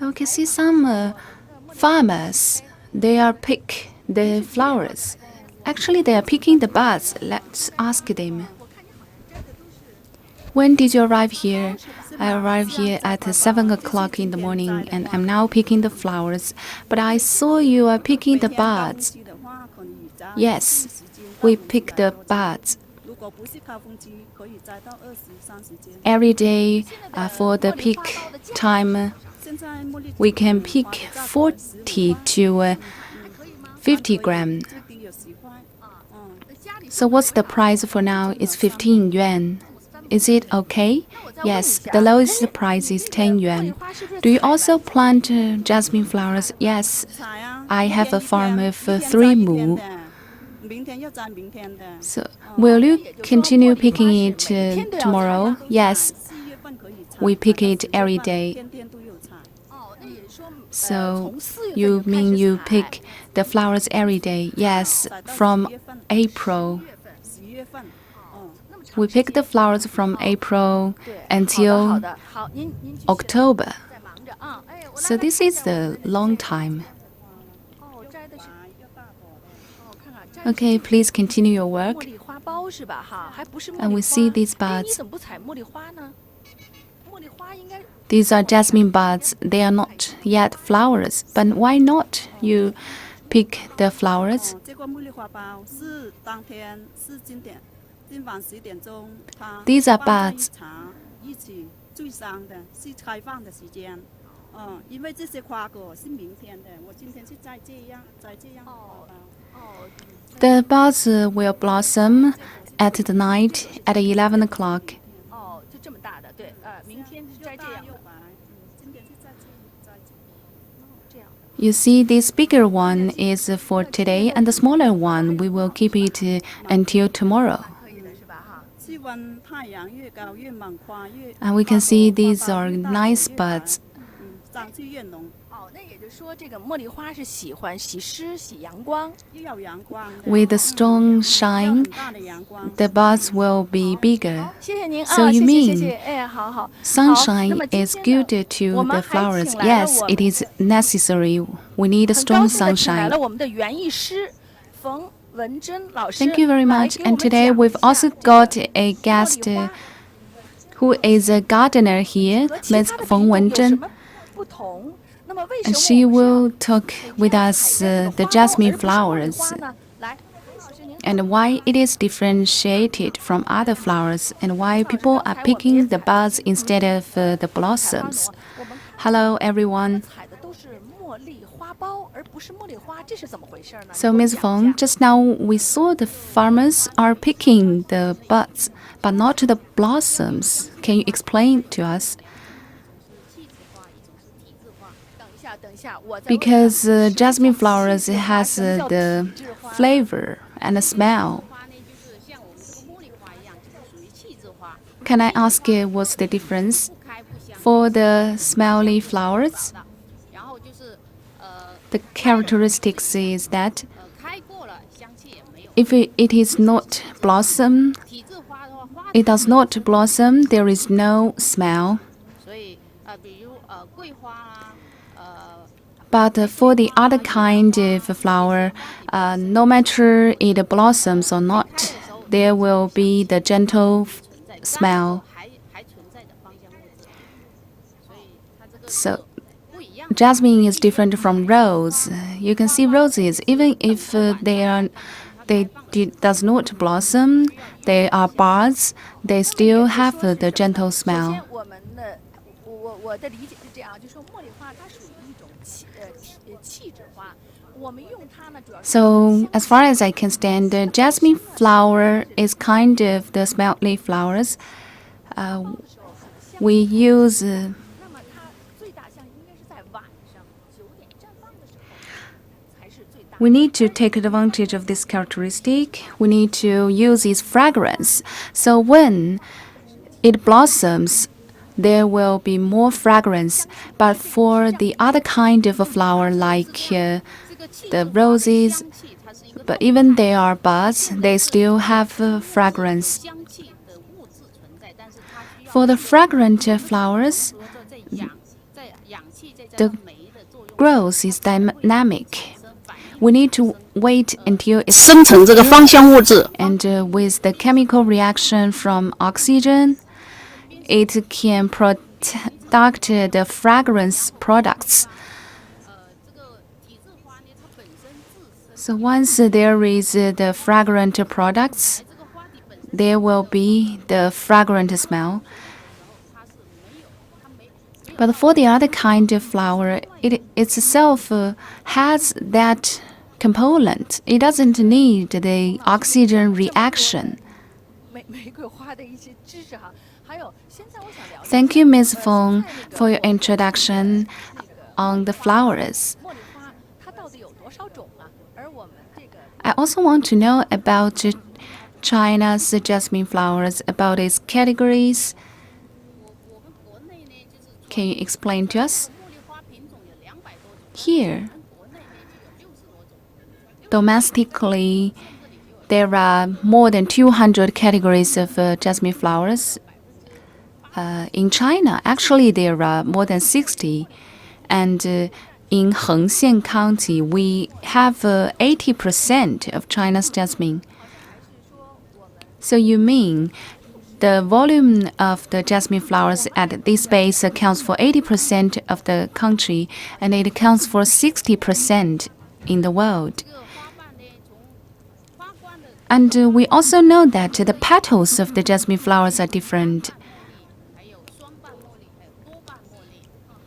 We can see some farmers. They are pick the flowers. Actually, they are picking the buds. Let's ask them. When did you arrive here? I arrived here at 7 o'clock in the morning, and I'm now picking the flowers. But I saw you are picking the buds. Yes, we pick the buds. Every day for the peak time, we can pick 40 to 50 grams. So what's the price for now? It's 15 yuan. Is it okay? Yes, the lowest price is 10 yuan. Do you also plant jasmine flowers? Yes, I have a farm of 3 mu. So, will you continue picking it tomorrow? Yes, we pick it every day. So, you mean you pick the flowers every day? Yes, from April. We pick the flowers from April until October. So this is the long time. Okay, please continue your work. And we see these buds. These are jasmine buds. They are not yet flowers. But why not you pick the flowers? These are buds. The buds will blossom at the night at 11 o'clock. You see, this bigger one is for today, and the smaller one, we will keep it until tomorrow. And we can see these are nice buds. With the strong shine, the buds will be bigger. So you mean sunshine is good to the flowers? Yes, it is necessary. We need a strong sunshine. Thank you very much. And today we've also got a guest who is a gardener here, Ms. Feng Wenzhen. And she will talk with us the jasmine flowers and why it is differentiated from other flowers and why people are picking the buds instead of the blossoms. Hello, everyone. So, Ms. Feng, just now we saw the farmers are picking the buds, but not the blossoms. Can you explain to us? Because jasmine flowers has the flavor and the smell. Can I ask you what's the difference? For the smelly flowers, the characteristics is that if it is not blossom, it does not blossom, there is no smell. But for the other kind of flower, no matter it blossoms or not, there will be the gentle smell. So, jasmine is different from rose. You can see roses, even if they does not blossom, they are buds, they still have the gentle smell. So, as far as I can stand, the jasmine flower is kind of the smelly flowers. We use we need to take advantage of this characteristic. We need to use its fragrance. So when it blossoms, there will be more fragrance. But for the other kind of a flower, like the roses, but even they are buds, they still have fragrance. For the fragrant flowers, the growth is dynamic. We need to wait until it's 生成这个芳香物质。 and with the chemical reaction from oxygen, it can product the fragrance products. So once there is the fragrant products, there will be the fragrant smell. But for the other kind of flower, it itself has that component. It doesn't need the oxygen reaction. Thank you, Ms. Feng, for your introduction on the flowers. I also want to know about China's jasmine flowers, about its categories. Can you explain to us? Here, domestically, there are more than 200 categories of jasmine flowers. In China, actually, there are more than 60. And in Hengxian County, we have 80% of China's jasmine. So you mean the volume of the jasmine flowers at this base accounts for 80% of the country, and it accounts for 60% in the world. And we also know that the petals of the jasmine flowers are different.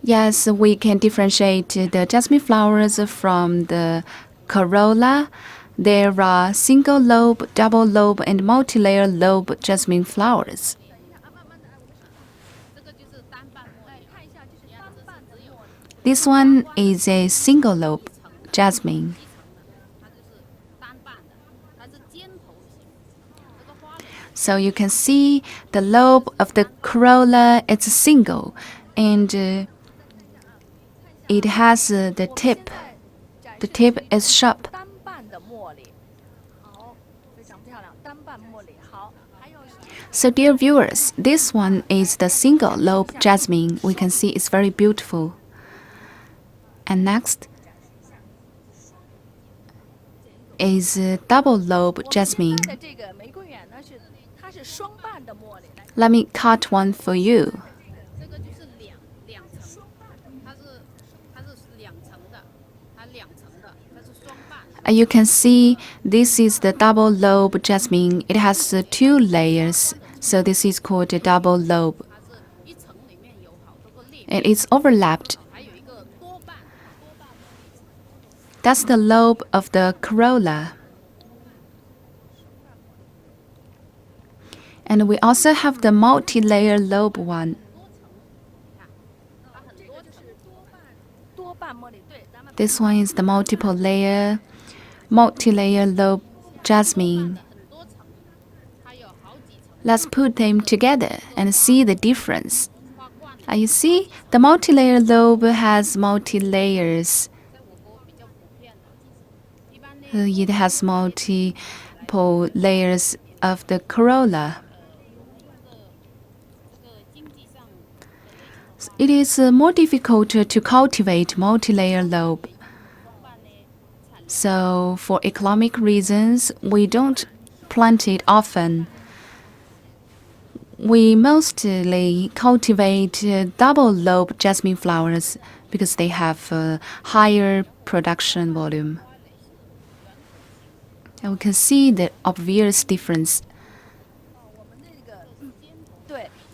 Yes, we can differentiate the jasmine flowers from the corolla. There are single lobe, double lobe, and multi-layer lobe jasmine flowers. This one is a single lobe jasmine. So you can see the lobe of the corolla, it's single, and it has the tip. The tip is sharp. So dear viewers, this one is the single lobe jasmine. We can see it's very beautiful. And next is double lobe jasmine. Let me cut one for you. You can see this is the double lobe jasmine. It has 2 layers, so this is called a double lobe. And it's overlapped. That's the lobe of the corolla. And we also have the multi-layer lobe one. This one is the multi-layer lobe jasmine. Let's put them together and see the difference. You see, the multi-layer lobe has multi-layers. It has multiple layers of the corolla. It is more difficult to cultivate multi-layer lobe. So for economic reasons, we don't plant it often. We mostly cultivate double lobe jasmine flowers because they have a higher production volume. And we can see the obvious difference.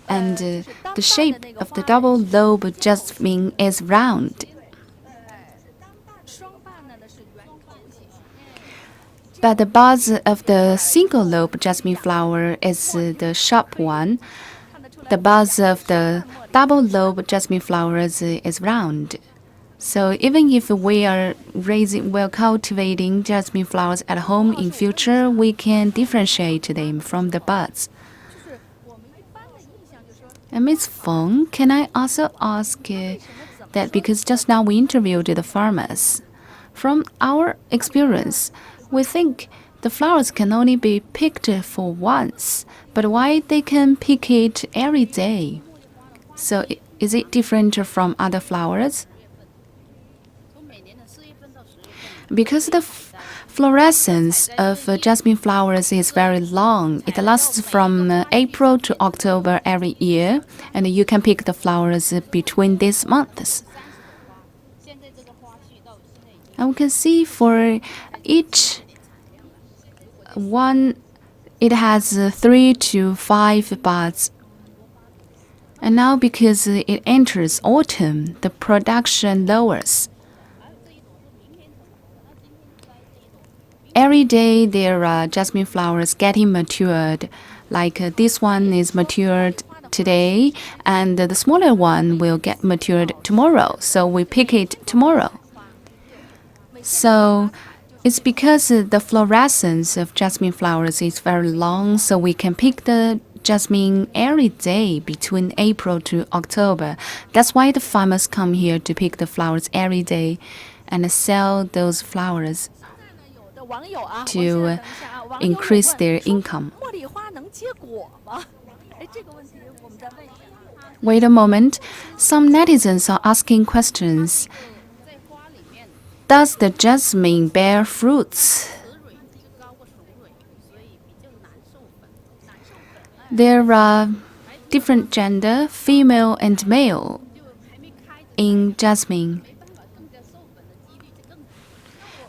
And the shape of the double lobe jasmine is round. But the buds of the single lobe jasmine flower is the sharp one. The buds of the double lobe jasmine flowers is round. So even if we're cultivating jasmine flowers at home in future, we can differentiate them from the buds. And Ms. Feng, can I also ask that, because just now we interviewed the farmers, from our experience, we think the flowers can only be picked for once, but why they can pick it every day? So is it different from other flowers? Because the fluorescence of jasmine flowers is very long. It lasts from April to October every year, and you can pick the flowers between these months. And we can see for each one, it has 3 to 5 buds. And now because it enters autumn, the production lowers. Every day there are jasmine flowers getting matured. Like this one is matured today, and the smaller one will get matured tomorrow. So we pick it tomorrow. So it's because the fluorescence of jasmine flowers is very long, so we can pick the jasmine every day between April to October. That's why the farmers come here to pick the flowers every day and sell those flowers to increase their income. Wait a moment. Some netizens are asking questions. Does the jasmine bear fruits? There are different gender, female and male, in jasmine.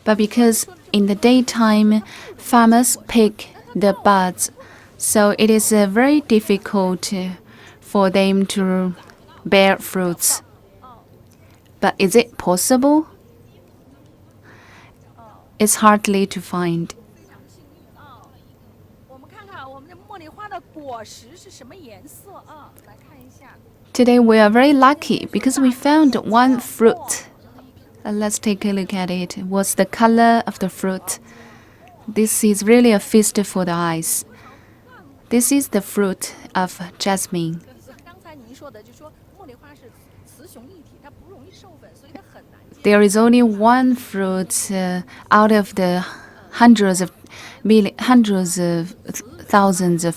But because in the daytime, farmers pick the buds, so it is very difficult for them to bear fruits. But is it possible? It's hardly to find. Today we are very lucky because we found one fruit. Let's take a look at it. What's the color of the fruit? This is really a feast for the eyes. This is the fruit of jasmine. There is only one fruit out of the hundreds of thousands of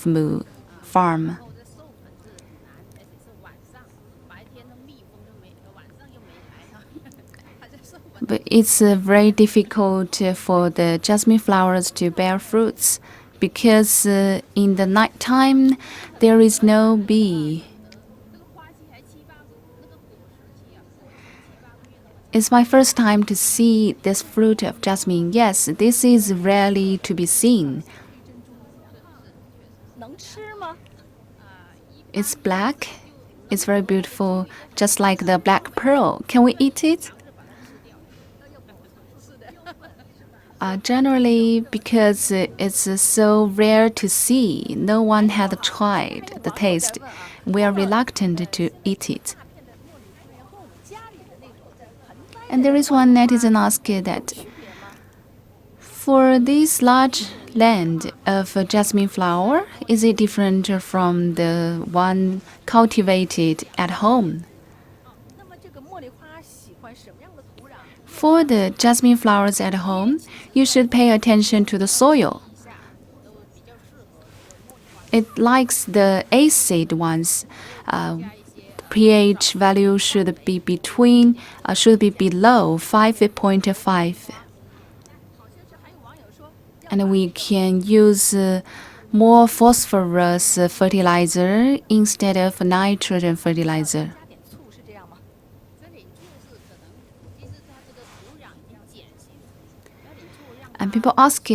farm. But it's very difficult for the jasmine flowers to bear fruits because in the night time there is no bee. It's my first time to see this fruit of jasmine. Yes, this is rarely to be seen. It's black. It's very beautiful, just like the black pearl. Can we eat it? Generally, because it's so rare to see, no one had tried the taste. We are reluctant to eat it. And there is one netizen asking that for this large land of jasmine flower, is it different from the one cultivated at home? For the jasmine flowers at home, you should pay attention to the soil. It likes the acid ones. pH value should be below 5.5. And we can use more phosphorus fertilizer instead of nitrogen fertilizer. And people ask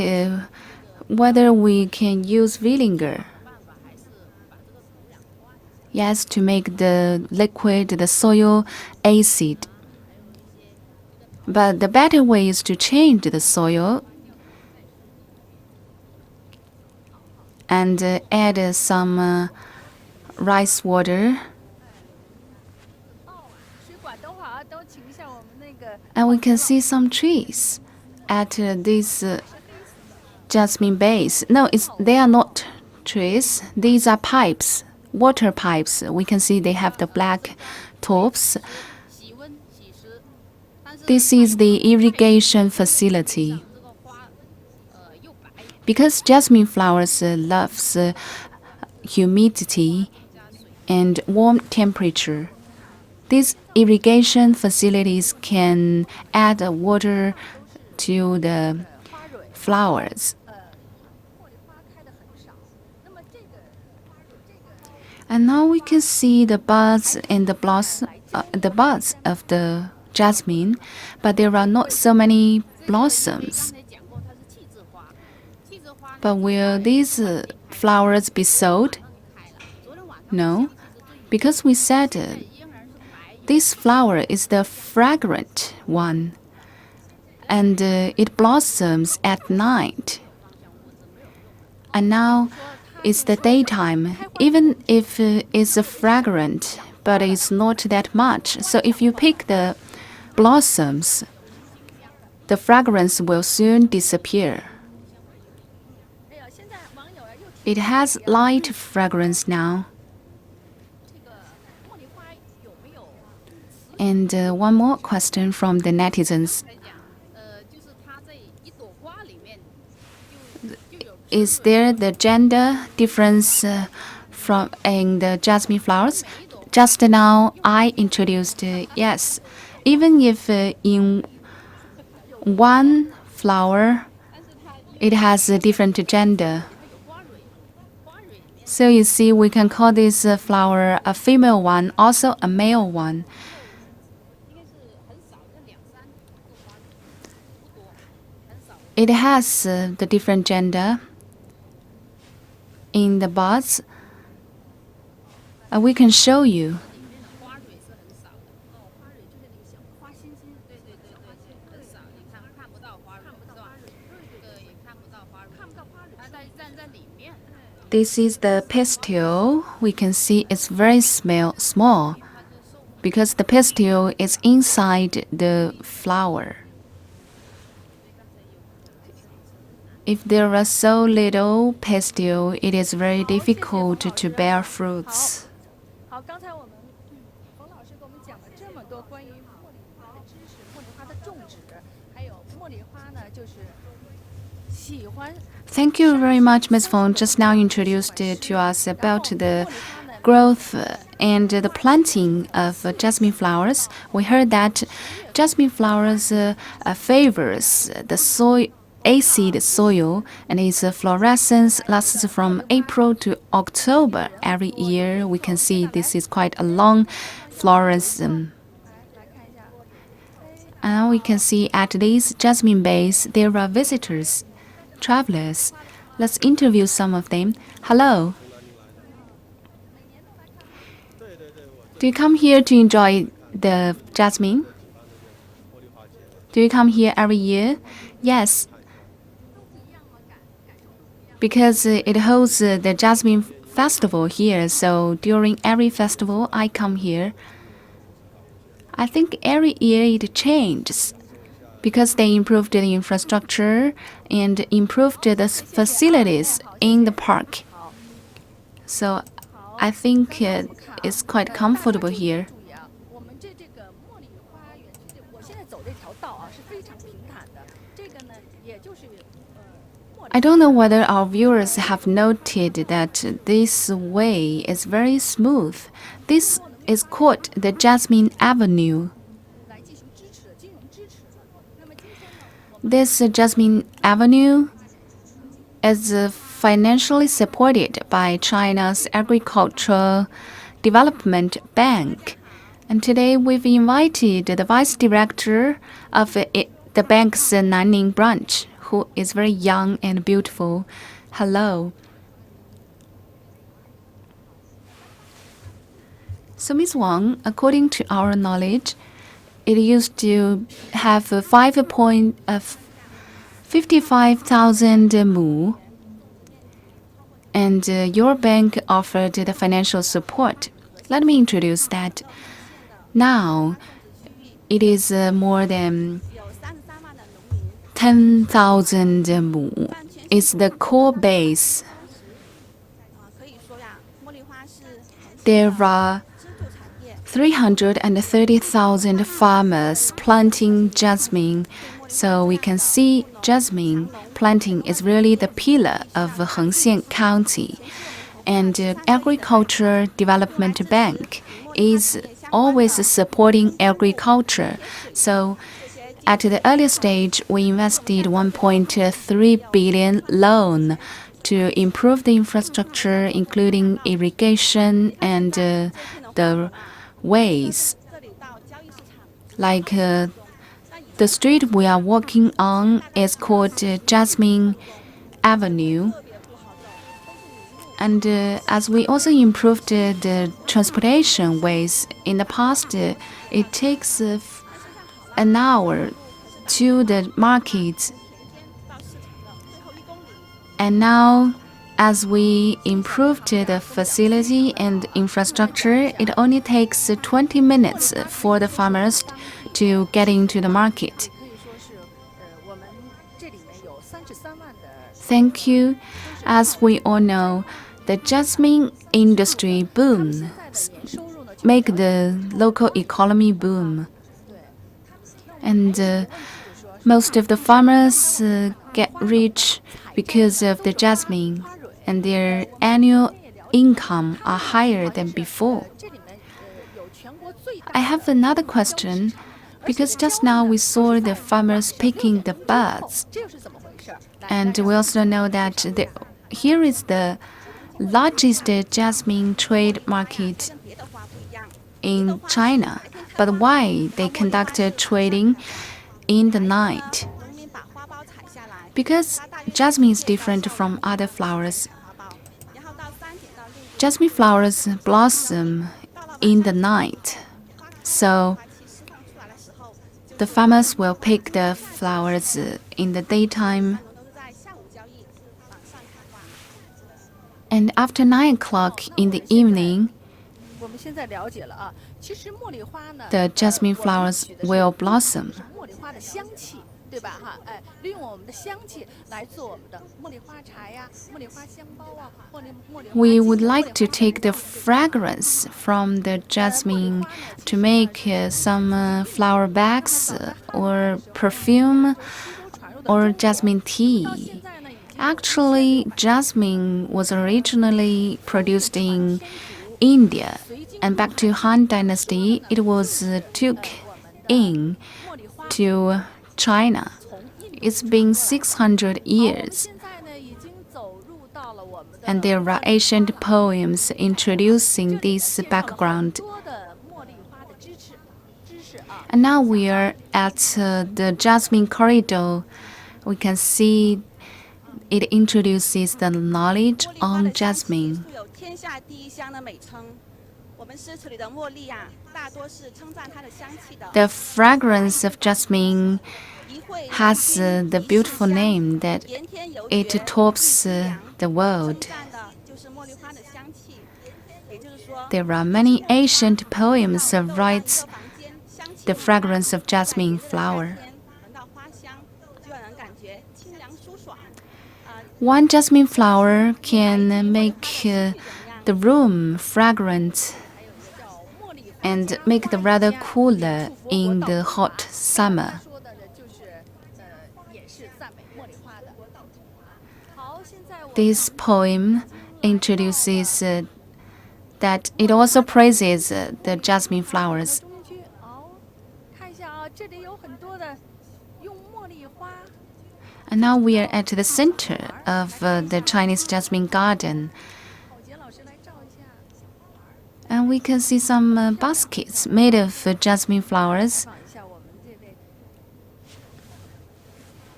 whether we can use vinegar. Yes, to make the liquid, the soil, acid. But the better way is to change the soil and add some rice water. And we can see some trees at this jasmine base. No, they are not trees. These are pipes, water pipes. We can see they have the black tops. This is the irrigation facility. Because jasmine flowers loves humidity and warm temperature, these irrigation facilities can add water to the flowers. And now we can see the buds and the buds of the jasmine, but there are not so many blossoms. But will these flowers be sold? No, because we said this flower is the fragrant one, and it blossoms at night. And now it's the daytime, even if it's fragrant, but it's not that much. So if you pick the blossoms, the fragrance will soon disappear. It has light fragrance now. And one more question from the netizens. Is there the gender difference from in the jasmine flowers? Just now I introduced yes. Even if in one flower it has a different gender. So you see, we can call this flower a female one, also a male one. It has the different gender in the buds. We can show you. This is the pistil. We can see it's very small because the pistil is inside the flower. If there are so little pistil, it is very difficult to bear fruits. Thank you very much, Ms. Feng. Just now introduced to us about the growth and the planting of jasmine flowers. We heard that jasmine flowers favors the acid soil, and its fluorescence lasts from April to October every year. We can see this is quite a long fluorescence. And we can see at these jasmine bays there are visitors, travelers. Let's interview some of them. Hello. Do you come here to enjoy the jasmine? Do you come here every year? Yes. Because it holds the Jasmine Festival here, so during every festival I come here. I think every year it changes because they improved the infrastructure and improved the facilities in the park. So I think it's quite comfortable here. I don't know whether our viewers have noted that this way is very smooth. This is called the Jasmine Avenue. This Jasmine Avenue is financially supported by China's Agricultural Development Bank. And today we've invited the vice director of the bank's Nanning branch, who is very young and beautiful. Hello. So Ms. Wang, according to our knowledge, it used to have 55,000 mu, and your bank offered the financial support. Let me introduce that. Now, it is more than 10,000 mu. It's the core base. There are 330,000 farmers planting jasmine. So we can see jasmine planting is really the pillar of Hengxian County. And Agriculture Development Bank is always supporting agriculture. So At the early stage, we invested 1.3 billion loan to improve the infrastructure, including irrigation and the ways. Like the street we are walking on is called Jasmine Avenue. And as we also improved the transportation ways, in the past it takes an hour to the market. And now, as we improved the facility and infrastructure, it only takes 20 minutes for the farmers to get into the market. Thank you. As we all know, the jasmine industry boom make the local economy boom. And most of the farmers get rich because of the jasmine, and their annual income are higher than before. I have another question, because just now we saw the farmers picking the buds. And we also know that here is the largest jasmine trade market in China. But why they conducted trading in the night? Because jasmine is different from other flowers. Jasmine flowers blossom in the night. So the farmers will pick the flowers in the daytime. And after 9 o'clock in the evening, the jasmine flowers will blossom. We would like to take the fragrance from the jasmine to make some flower bags or perfume or jasmine tea. Actually, jasmine was originally produced in India, and back to Han Dynasty, it was took in to China. It's been 600 years. And there are ancient poems introducing this background. And now we are at the Jasmine Corridor. We can see it introduces the knowledge on jasmine. The fragrance of jasmine has the beautiful name that it tops the world. There are many ancient poems that write the fragrance of jasmine flower. One jasmine flower can make the room fragrant and make the weather cooler in the hot summer. This poem introduces that it also praises the jasmine flowers. And now we are at the center of the Chinese jasmine garden. And we can see some baskets made of jasmine flowers.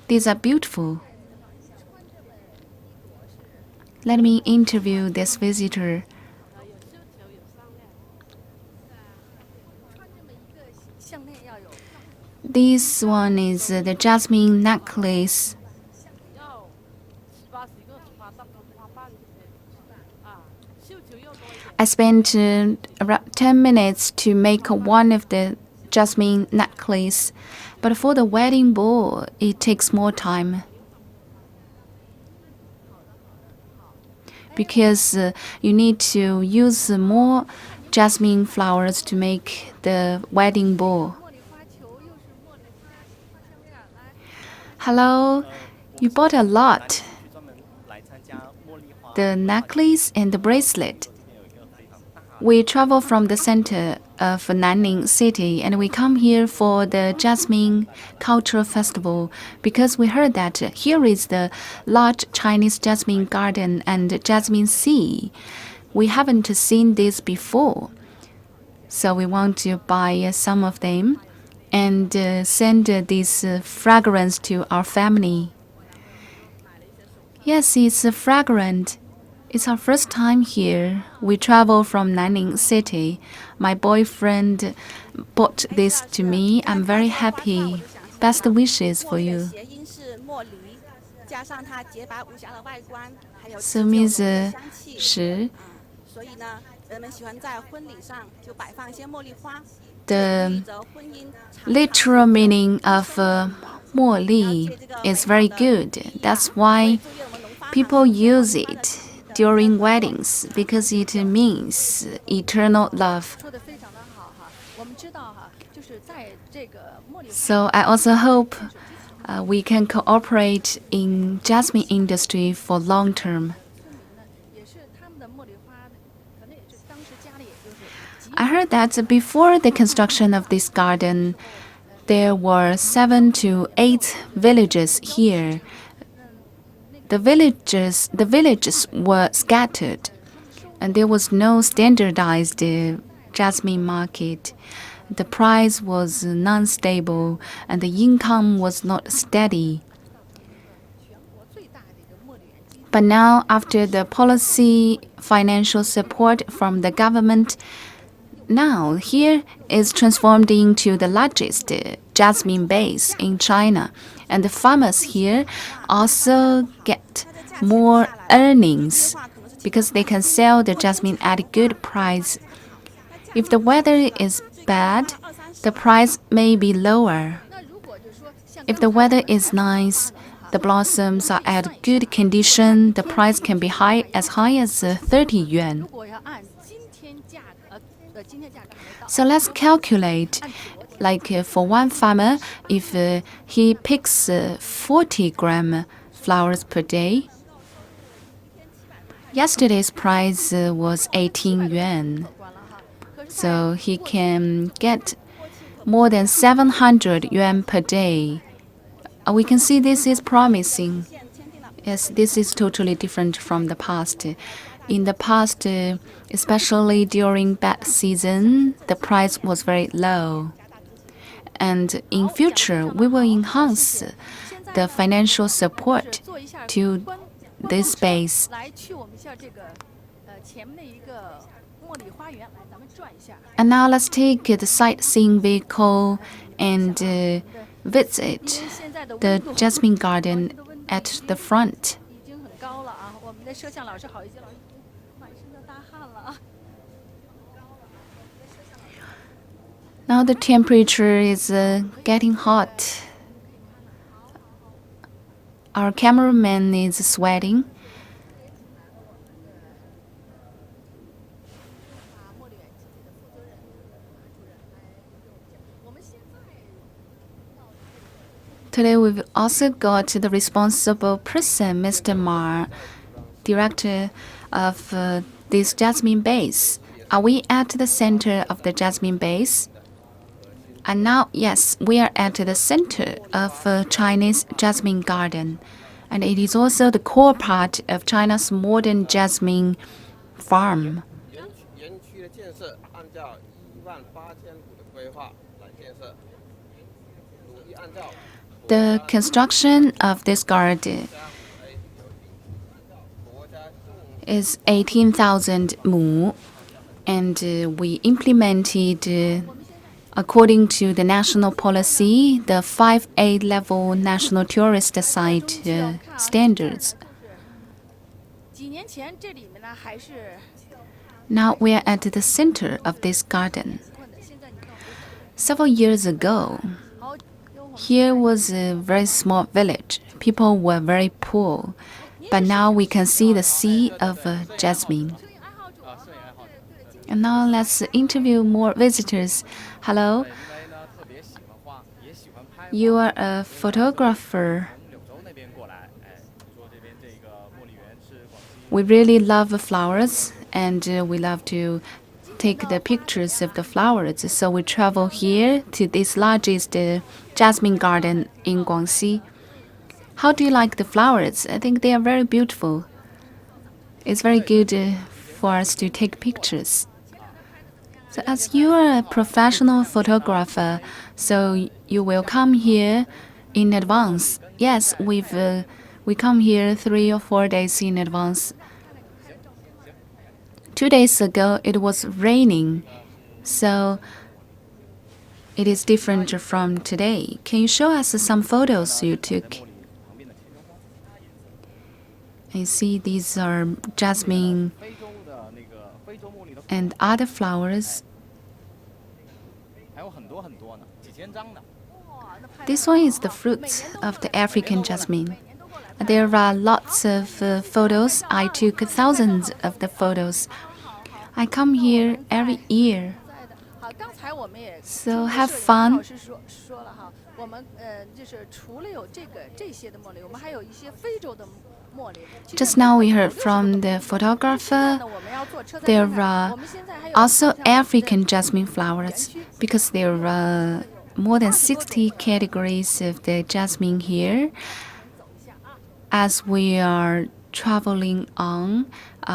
These are beautiful. Let me interview this visitor. This one is the jasmine necklace. I spent around 10 minutes to make one of the jasmine necklace, but for the wedding ball, it takes more time. Because you need to use more jasmine flowers to make the wedding ball. Hello, you bought a lot. The necklace and the bracelet. We travel from the center of Nanning City and we come here for the Jasmine Cultural Festival because we heard that here is the large Chinese jasmine garden and jasmine sea. We haven't seen this before, so we want to buy some of them and send this fragrance to our family. Yes, it's fragrant. It's our first time here. We travel from Nanning City. My boyfriend bought this to me. I'm very happy. Best wishes for you. So means 10. The literal meaning of 茉莉 is very good. That's why people use it during weddings because it means eternal love. So I also hope we can cooperate in jasmine industry for long term. I heard that before the construction of this garden, there were 7 to 8 villages here. The villages were scattered, and there was no standardized jasmine market. The price was non-stable, and the income was not steady. But now, after the policy financial support from the government, now here is transformed into the largest jasmine base in China. And the farmers here also get more earnings because they can sell the jasmine at a good price. If the weather is bad, the price may be lower. If the weather is nice, the blossoms are at good condition, the price can be as high as 30 yuan. So let's calculate. Like for one farmer, if he picks 40-gram flowers per day, yesterday's price was 18 yuan. So he can get more than 700 yuan per day. We can see this is promising. Yes, this is totally different from the past. In the past, especially during bad season, the price was very low. And in future, we will enhance the financial support to this base. And now let's take the sightseeing vehicle and visit the jasmine garden at the front. Now the temperature is getting hot. Our cameraman is sweating. Today we've also got the responsible person, Mr. Ma, director of this jasmine base. Are we at the center of the jasmine base? And now, yes, we are at the center of Chinese jasmine garden. And it is also the core part of China's modern jasmine farm. The construction of this garden is 18,000 mu, and we implemented according to the national policy, the 5A level national tourist site standards. Now we are at the center of this garden. Several years ago, here was a very small village. People were very poor, but now we can see the sea of jasmine. And now let's interview more visitors. Hello. You are a photographer. We really love flowers and we love to take the pictures of the flowers. So we travel here to this largest jasmine garden in Guangxi. How do you like the flowers? I think they are very beautiful. It's very good for us to take pictures. So as you are a professional photographer, so you will come here in advance. Yes, we come here 3 or 4 days in advance. 2 days ago, it was raining, so it is different from today. Can you show us some photos you took? I see these are jasmine and other flowers. This one is the fruit of the African jasmine. There are lots of photos. I took thousands of the photos. I come here every year. So have fun. Just now we heard from the photographer. There are also African jasmine flowers because there are more than 60 categories of the jasmine here. As we are traveling on,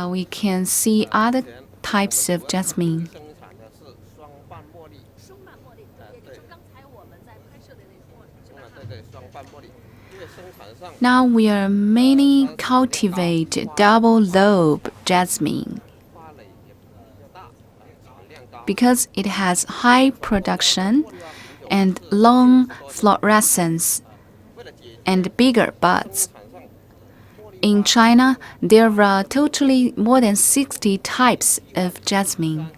we can see other types of jasmine. Now we are mainly cultivate double lobe jasmine because it has high production and long fluorescence and bigger buds. In China, there are totally more than 60 types of jasmine.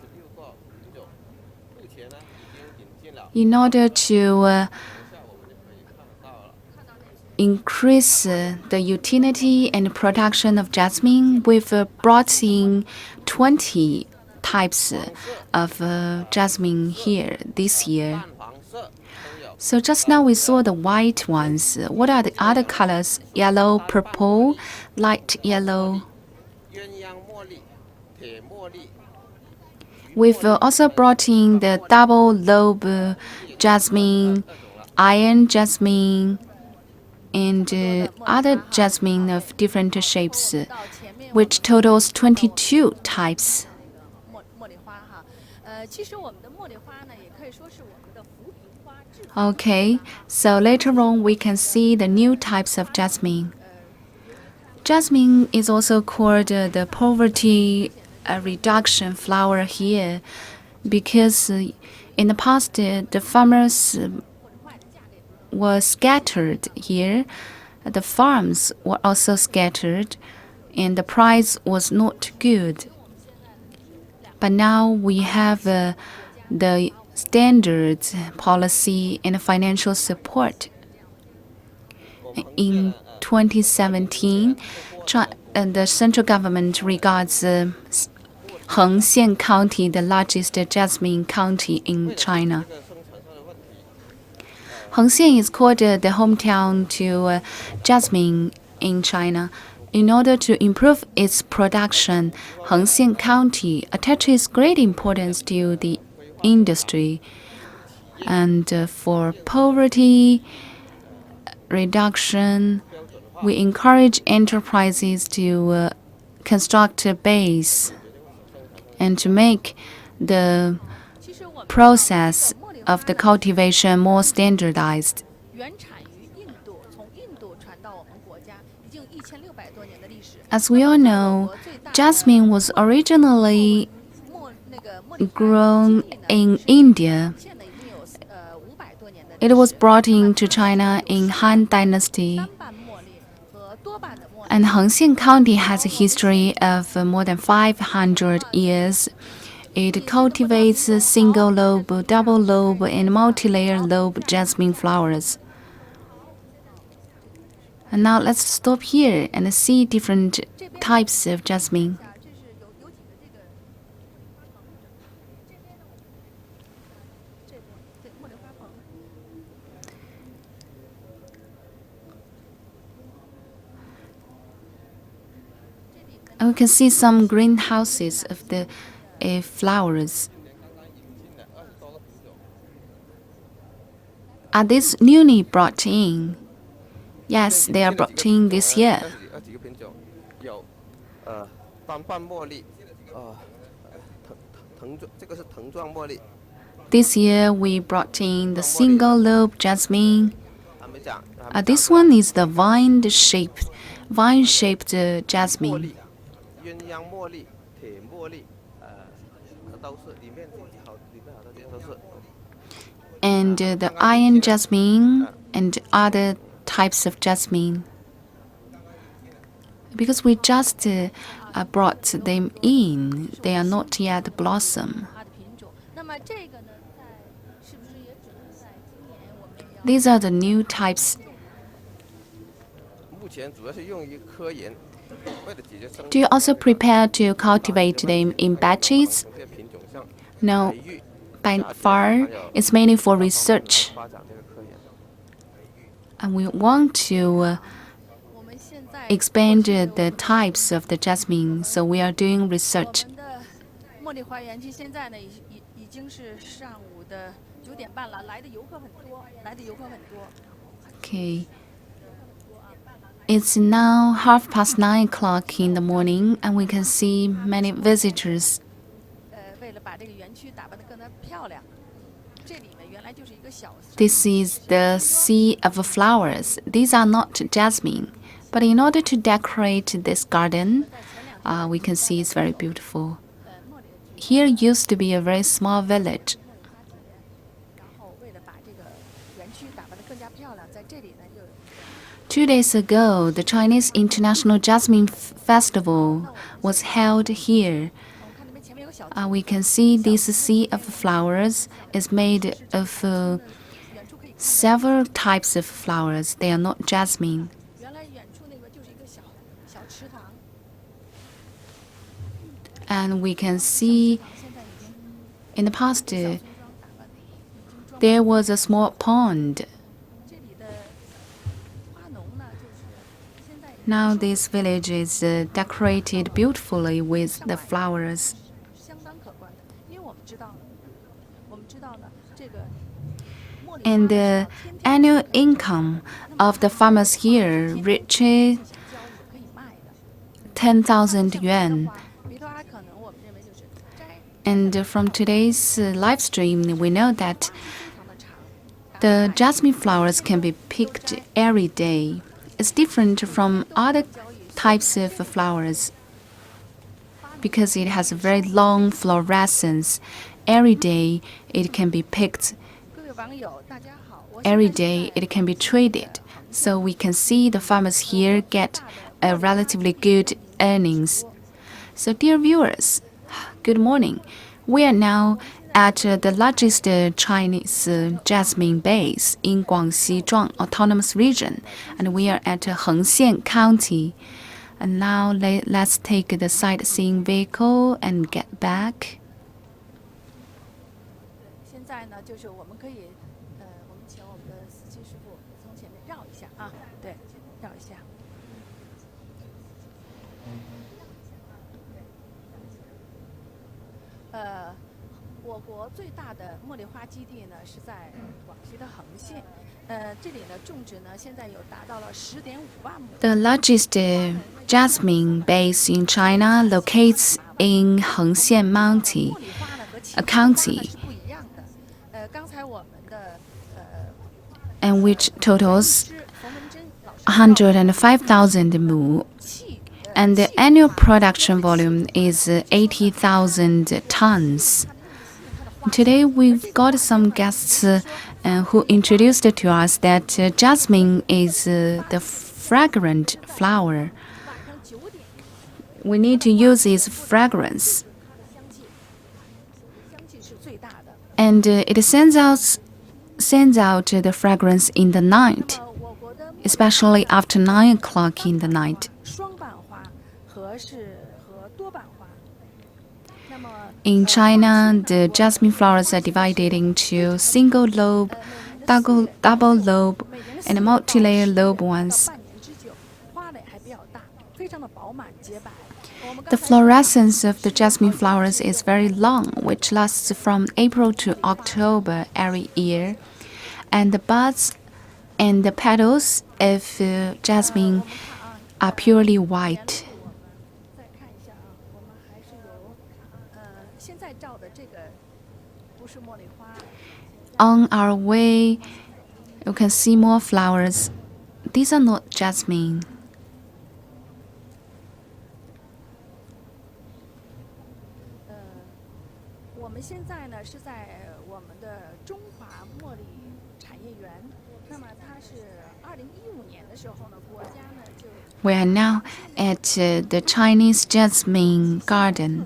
In order to increase the utility and production of jasmine, we've brought in 20 types of jasmine here this year. So just now we saw the white ones. What are the other colors? Yellow, purple, light yellow. We've also brought in the double lobe jasmine, iron jasmine, and other jasmine of different shapes, which totals 22 types. Okay, so later on we can see the new types of jasmine. Jasmine is also called the poverty reduction flower here because in the past the farmers were scattered here. The farms were also scattered and the price was not good. But now we have the standard policy and financial support. In 2017, the central government regards Hengxian County the largest jasmine county in China. Hengxian is called the hometown to jasmine in China. In order to improve its production, Hengxian County attaches great importance to the industry. And for poverty reduction, we encourage enterprises to construct a base and to make the process of the cultivation more standardized. As we all know, jasmine was originally grown in India. It was brought into China in Han Dynasty. And Hengxian County has a history of more than 500 years. It cultivates single lobe, double lobe, and multi-layer lobe jasmine flowers. And now let's stop here and see different types of jasmine. And we can see some greenhouses of the flowers. Are these newly brought in? Yes, they are brought in this year. This year we brought in the single lobe jasmine. This one is the vine-shaped jasmine. And the iron jasmine and other types of jasmine. Because we just brought them in, they are not yet blossom. These are the new types. Do you also prepare to cultivate them in batches? No, by far, it's mainly for research. And we want to expand the types of the jasmine, so we are doing research. Okay. It's now 9:30 in the morning, and we can see many visitors. This is the sea of flowers. These are not jasmine, but in order to decorate this garden, we can see it's very beautiful. Here used to be a very small village. 2 days ago, the Chinese International Jasmine Festival was held here. We can see this sea of flowers is made of several types of flowers. They are not jasmine. And we can see in the past there was a small pond. Now this village is decorated beautifully with the flowers. And the annual income of the farmers here reaches 10,000 yuan. And from today's live stream, we know that the jasmine flowers can be picked every day. It's different from other types of flowers because it has a very long fluorescence. Every day it can be picked. Every day it can be traded. So we can see the farmers here get a relatively good earnings. So dear viewers, good morning. We are now at the largest Chinese jasmine base in Guangxi Zhuang Autonomous Region, and we are at Hengxian County. And now let's take the sightseeing vehicle and get back. The largest jasmine base in China locates in Hengxian County, and which totals 105,000 mu, and the annual production volume is 80,000 tons. Today we've got some guests who introduced to us that jasmine is the fragrant flower. We need to use its fragrance, and it sends out the fragrance in the night, especially after 9 o'clock in the night. In China, the jasmine flowers are divided into single lobe, double lobe, and multi-layer lobe ones. The fluorescence of the jasmine flowers is very long, which lasts from April to October every year. And the buds and the petals of jasmine are purely white. On our way, you can see more flowers. These are not jasmine. We are now at the Chinese Jasmine Garden,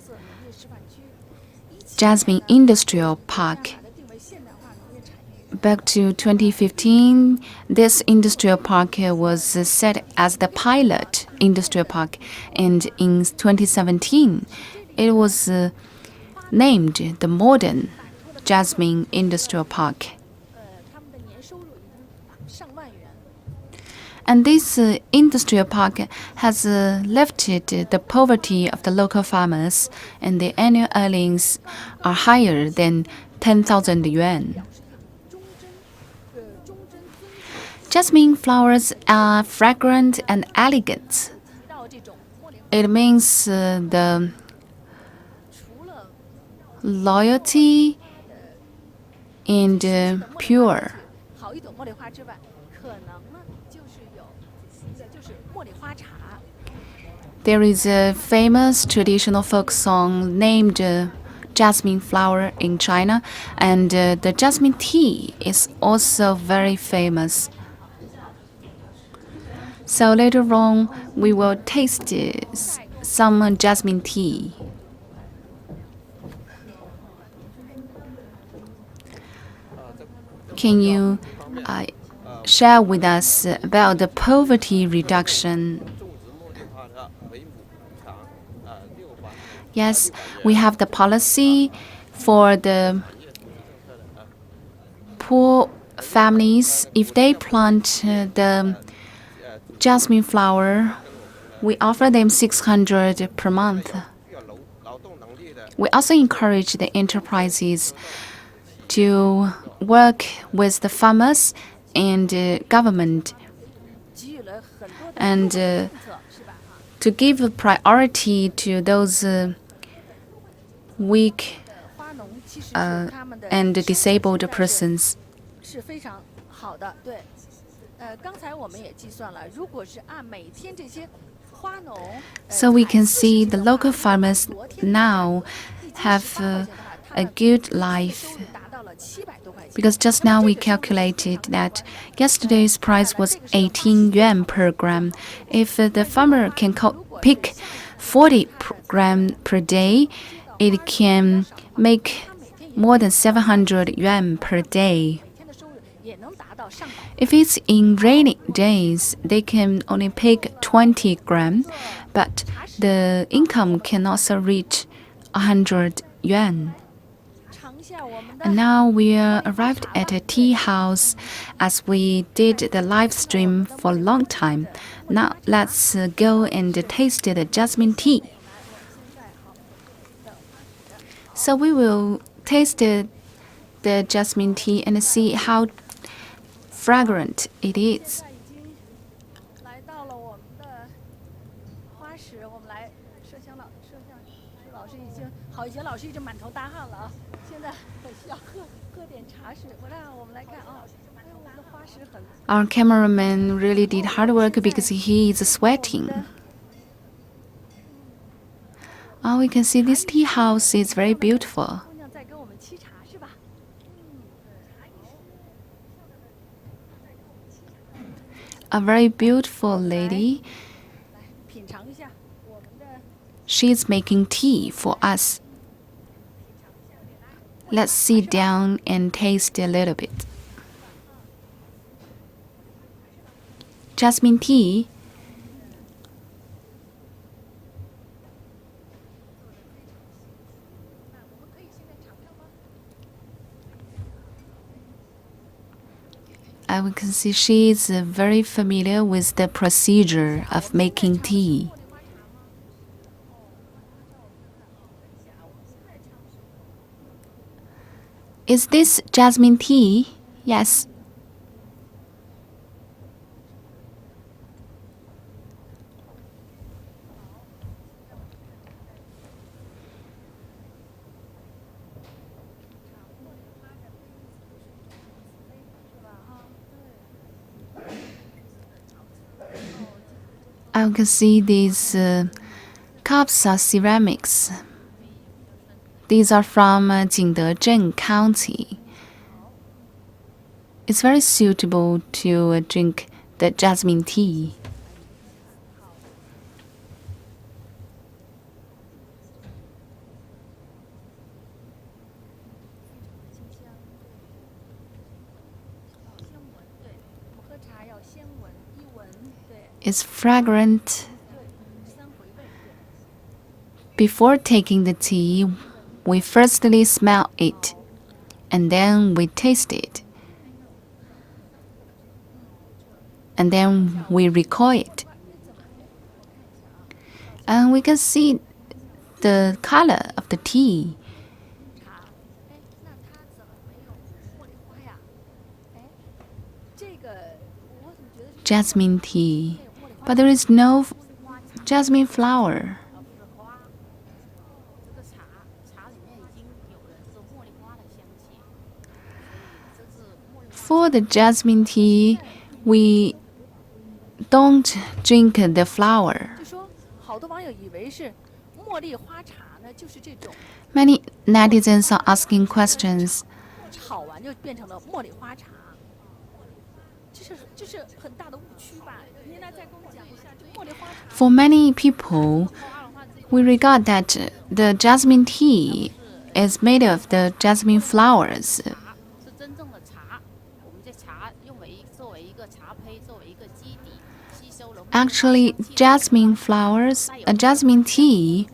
Jasmine Industrial Park. Back to 2015, this industrial park was set as the pilot industrial park, and in 2017, it was named the modern Jasmine Industrial Park. And this industrial park has lifted the poverty of the local farmers, and the annual earnings are higher than 10,000 yuan. Jasmine flowers are fragrant and elegant. It means the loyalty and pure. There is a famous traditional folk song named Jasmine Flower in China, and the jasmine tea is also very famous. So later on, we will taste some jasmine tea. Can you share with us about the poverty reduction? Yes, we have the policy for the poor families. If they plant the jasmine flower, we offer them 600 per month. We also encourage the enterprises to work with the farmers and government, and to give priority to those weak and disabled persons. So we can see the local farmers now have a good life, because just now we calculated that yesterday's price was 18 yuan per gram. If the farmer can pick 40 gram per day, it can make more than 700 yuan per day. If it's in rainy days, they can only pick 20 gram, but the income can also reach 100 yuan. And now we arrived at a tea house, as we did the live stream for a long time. Now let's go and taste the jasmine tea. So we will taste the jasmine tea and see how fragrant it is. Our cameraman really did hard work because he is sweating. Oh, we can see this tea house is very beautiful. A very beautiful lady. She's making tea for us. Let's sit down and taste a little bit. Jasmine tea. We can see she is very familiar with the procedure of making tea. Is this jasmine tea? Yes. I can see these cups are ceramics. These are from Hengxian County. It's very suitable to drink the jasmine tea. It's fragrant. Before taking the tea, we firstly smell it, and then we taste it, and then we recall it. And we can see the color of the tea. Jasmine tea, but there is no jasmine flower. For the jasmine tea, we don't drink the flower. Many netizens are asking questions. For many people, we regard that the jasmine tea is made of the jasmine flowers. Actually, jasmine flowers, jasmine tea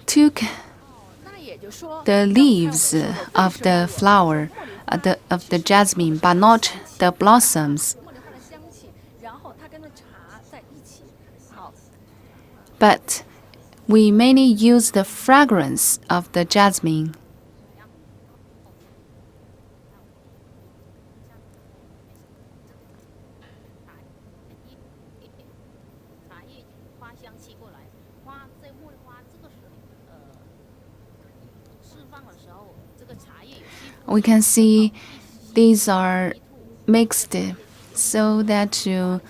took the leaves of the flower, of the jasmine, but not the blossoms. But we mainly use the fragrance of the jasmine. We can see these are mixed so that to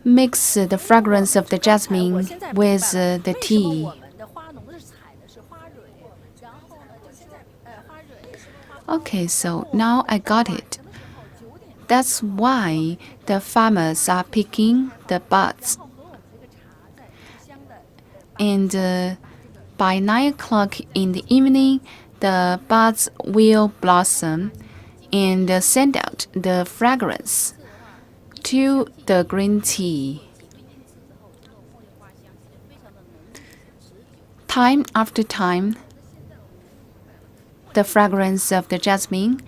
mix the fragrance of the jasmine with the tea. Okay, so now I got it. That's why the farmers are picking the buds. And by 9 o'clock in the evening, the buds will blossom and send out the fragrance to the green tea. Time after time, the fragrance of the jasmine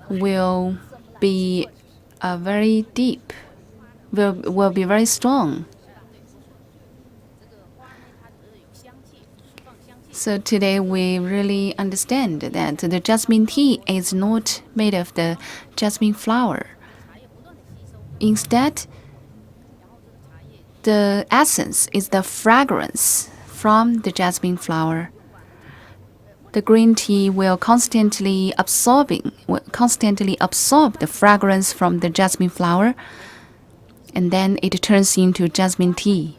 will be very deep, will be very strong. So today we really understand that the jasmine tea is not made of the jasmine flower. Instead, the essence is the fragrance from the jasmine flower. The green tea will constantly absorb the fragrance from the jasmine flower, and then it turns into jasmine tea.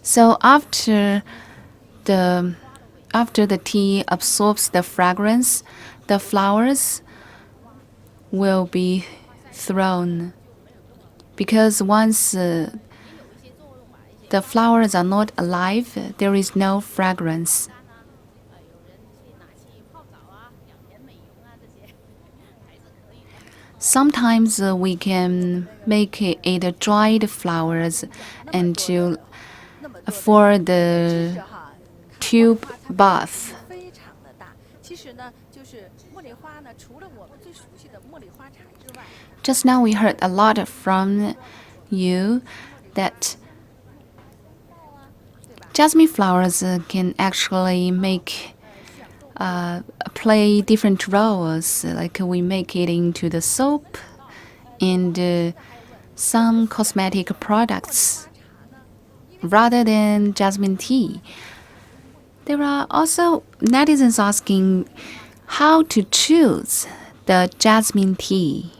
So after the tea absorbs the fragrance, the flowers will be thrown. Because once the flowers are not alive, there is no fragrance. Sometimes we can make it dried flowers and for the tube bath. Just now we heard a lot from you that jasmine flowers can actually play different roles. Like we make it into the soap and some cosmetic products rather than jasmine tea. There are also netizens asking how to choose the jasmine tea.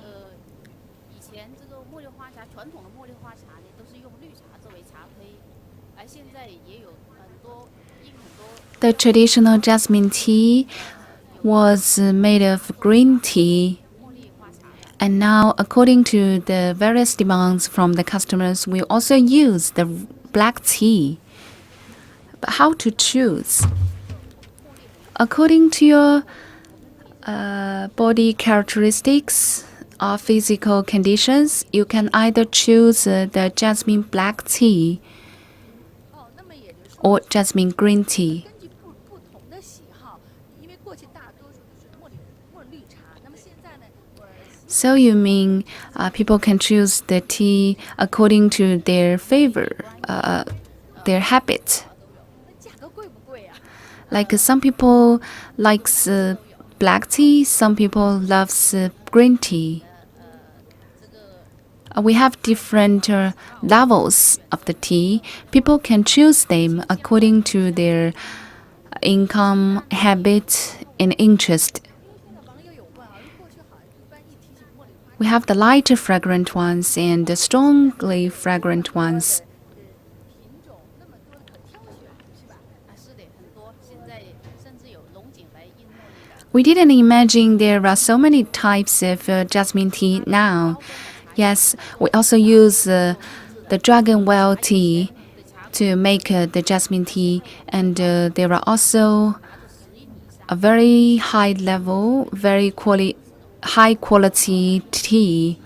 The traditional jasmine tea was made of green tea, and now, according to the various demands from the customers, we also use the black tea. But how to choose? According to your body characteristics or physical conditions, you can either choose the jasmine black tea or jasmine green tea. So you mean people can choose the tea according to their favor, their habit. Like some people likes black tea, some people loves green tea. We have different levels of the tea. People can choose them according to their income, habit, and interest. We have the lighter fragrant ones and the strongly fragrant ones. We didn't imagine there are so many types of jasmine tea now. Yes, we also use the dragon well tea to make the jasmine tea, and there are also a very high level, high quality tea.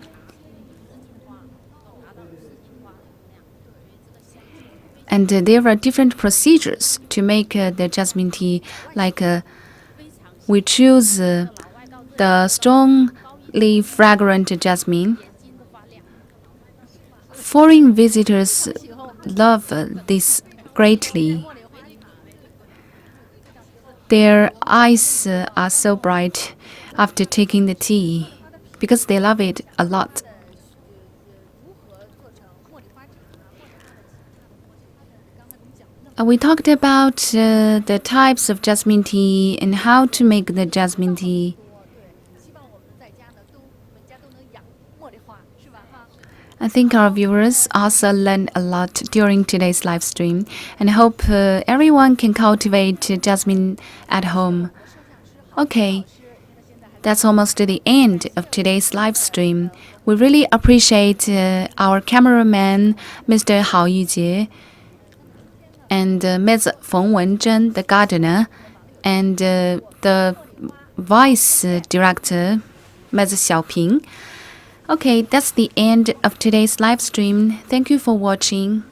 And there are different procedures to make the jasmine tea. Like we choose the strongly fragrant jasmine. Foreign visitors love this greatly. Their eyes are so bright after taking the tea because they love it a lot. We talked about the types of jasmine tea and how to make the jasmine tea. I think our viewers also learned a lot during today's live stream, and I hope everyone can cultivate jasmine at home. Okay, that's almost the end of today's live stream. We really appreciate our cameraman, Mr. Hao Yujie, and Ms. Feng Wenzhen, the gardener, and the vice director, Ms. Xiaoping. Okay, that's the end of today's live stream. Thank you for watching.